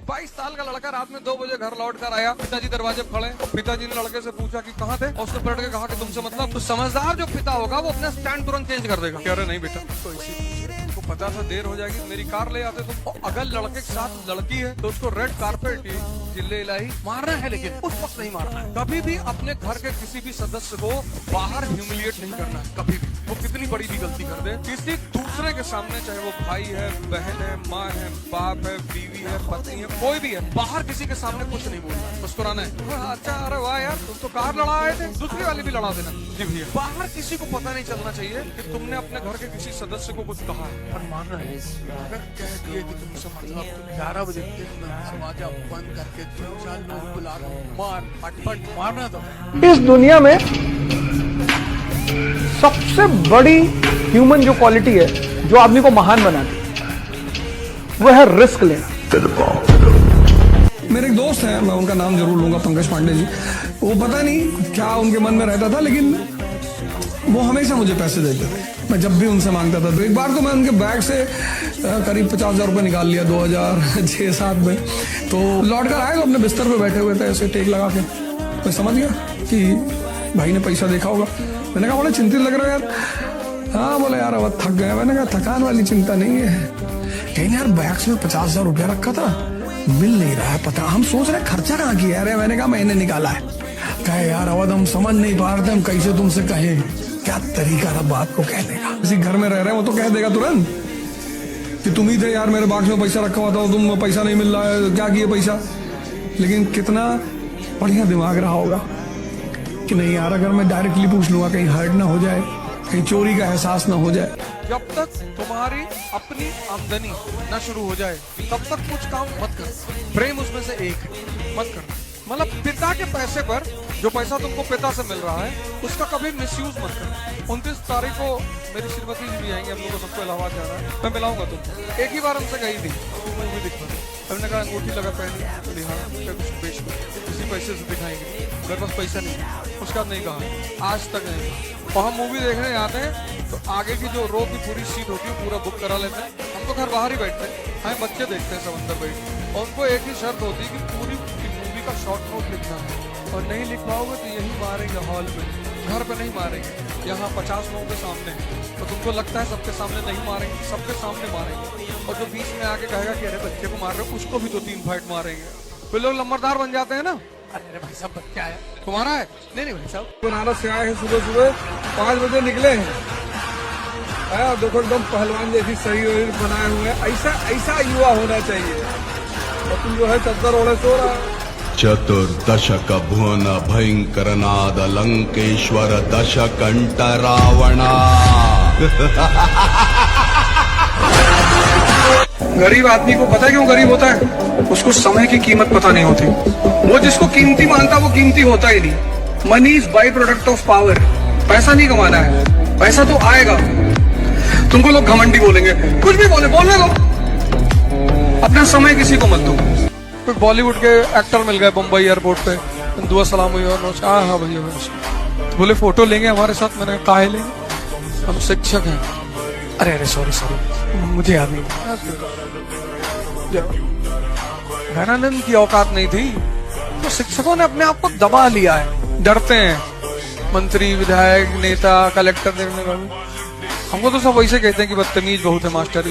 22 साल का लड़का रात में 2 बजे घर लौट कर आया, पिताजी दरवाजे पर खड़े। पिताजी ने लड़के से पूछा कि कहाँ थे, और उसने पलट के कहा कि तुमसे मतलब। तो समझदार जो पिता होगा वो अपना स्टैंड तुरंत चेंज कर देगा। अरे नहीं बेटा, तो इसी को पता था देर हो जाएगी, मेरी कार ले आते तुम। अगर लड़के के साथ लड़की है तो उसको रेड कारपेट चिल्ले इलाही मारना है, लेकिन उस वक्त नहीं मारना है। कभी भी अपने घर के किसी भी सदस्य को बाहर ह्यूमिलिएट नहीं करना है, कभी भी। वो कितनी बड़ी भी गलती कर दे किसी दूसरे के सामने, चाहे वो भाई है, बहन है, माँ है, बाप है, बीवी है, पत्नी है, कोई भी है, बाहर किसी के सामने कुछ नहीं बोलना, मुस्कुराना है। अच्छा, अरे वाह यार, तुम तो कार लड़ा आए थे, दूसरी वाली भी लड़ा देना। जी भैया, बाहर किसी को पता नहीं चलना चाहिए कि तुमने अपने घर के किसी सदस्य को कुछ कहा है, पर मानना है। अगर कह दिए कि तुमसे मतलब 11 बजे दरवाजा बंद करके 3-4 लोग बुला मार फटफट मारना, तो इस दुनिया में सबसे बड़ी ह्यूमन जो क्वालिटी है जो आदमी को महान बनाती है, वो है रिस्क लेना। मेरे एक दोस्त हैं, मैं उनका नाम जरूर लूंगा, पंकज पांडे जी। वो पता नहीं क्या उनके मन में रहता था, लेकिन वो हमेशा मुझे पैसे देते थे। मैं जब भी उनसे मांगता था, तो एक बार तो मैं उनके बैग से करीब 50,000 रुपये निकाल लिया 2006-07 में। तो लौट कर आए तो अपने बिस्तर पे बैठे हुए थे ऐसे टेक लगा के। मैं समझ गया कि भाई ने पैसा देखा होगा। मैंने कहा बड़ा चिंतित लग रहा है यार। हाँ बोले यार अब थक गए। मैंने कहा थकान वाली चिंता नहीं है, कहीं यार बैग्स में 50,000 रुपया रखा था, मिल नहीं रहा है पता। हम सोच रहे खर्चा कहाँ किया है। मैंने कहा मैंने निकाला है। कहे यार अवध हम समझ नहीं पा रहे थे, हम कैसे तुमसे कहें, क्या तरीका था बात को कहने का। किसी घर में रह रहे हैं वो तो कह देगा तुरंत कि तुम ही थे यार, मेरे बाक्स में पैसा रखा हुआ था, तुम पैसा नहीं मिल रहा है, क्या किए पैसा। लेकिन कितना बढ़िया दिमाग रहा होगा कि नहीं यार, अगर मैं डायरेक्टली पूछ लूंगा कहीं हर्ट ना हो जाए, कहीं चोरी का एहसास ना हो जाए। जब तक तुम्हारी अपनी आमदनी न शुरू हो जाए तब तक कुछ काम मत कर। प्रेम उसमें से एक है, मत कर। मतलब पिता के पैसे पर, जो पैसा तुमको पिता से मिल रहा है, उसका कभी मिसयूज मत कर। 29 तारीख को मेरी श्रीमती जी भी आएंगे, हम लोग को सबको इलाहाबाद जाना है, मैं मिलाऊंगा तुमको। एक ही बार हमसे कही थी मूवी दिखा, हमने कहा अंगूठी लगा पहनी, बेच किसी पैसे से दिखाएंगे, मेरे पास पैसा नहीं। उसका नहीं कहा, आज तक नहीं। और हम मूवी देखने आते हैं तो आगे की जो रो की पूरी सीट होती है पूरा बुक करा लेते हैं। हम तो घर बाहर ही बैठते हैं, हमें बच्चे देखते हैं सब अंदर बैठ, और उनको एक ही शर्त होती है कि पूरी मूवी का शॉर्ट नोट लिखना है, और नहीं लिख पाओगे तो यही मारेंगे हॉल में, घर पे नहीं मारेंगे। यहाँ 50 लोगों के सामने, तो तुमको लगता है सबके सामने नहीं मारेंगे, सबके सामने मारेंगे। और जो बीच में आके कहेगा कि अरे बच्चे को मार रहे हो, उसको भी 2-3 फाइट मारेंगे। फिर लोग लंबरदार बन जाते हैं ना। अरे भाई साहब बच्चा है तुम्हारा है, नहीं भाई साहब बनारस से आए हैं, सुबह 5 बजे निकले हैं। देखो एकदम पहलवान जैसी सही बनाए हुए, ऐसा युवा होना चाहिए। और तुम जो है चद्दर ओढ़े सो रहा है। चतुर्दशक भुवन भयंकरनाद लंकेश्वर दशकंठ रावणा। गरीब आदमी को पता है क्यों गरीब होता है? उसको समय की कीमत पता नहीं होती। वो जिसको कीमती मानता वो कीमती होता ही नहीं। Money is by product of power. पैसा नहीं कमाना है, पैसा तो आएगा। तुमको लोग घमंडी बोलेंगे, कुछ भी बोलने दो, अपना समय किसी को मत दो। फिर बॉलीवुड के एक्टर मिल गए बम्बई एयरपोर्ट पे, दुआ सलाम हुई और हाँ भैया बोले फोटो लेंगे हमारे साथ। मैंने कहा लेंगे, हम शिक्षक हैं। अरे सॉरी मुझे याद नहीं। घनानंद की औकात नहीं थी, तो शिक्षकों ने अपने आप को दबा लिया है, डरते हैं। मंत्री, विधायक, नेता, कलेक्टर देखने वाले, हमको तो सब वैसे कहते हैं कि बदतमीज बहुत है मास्टर।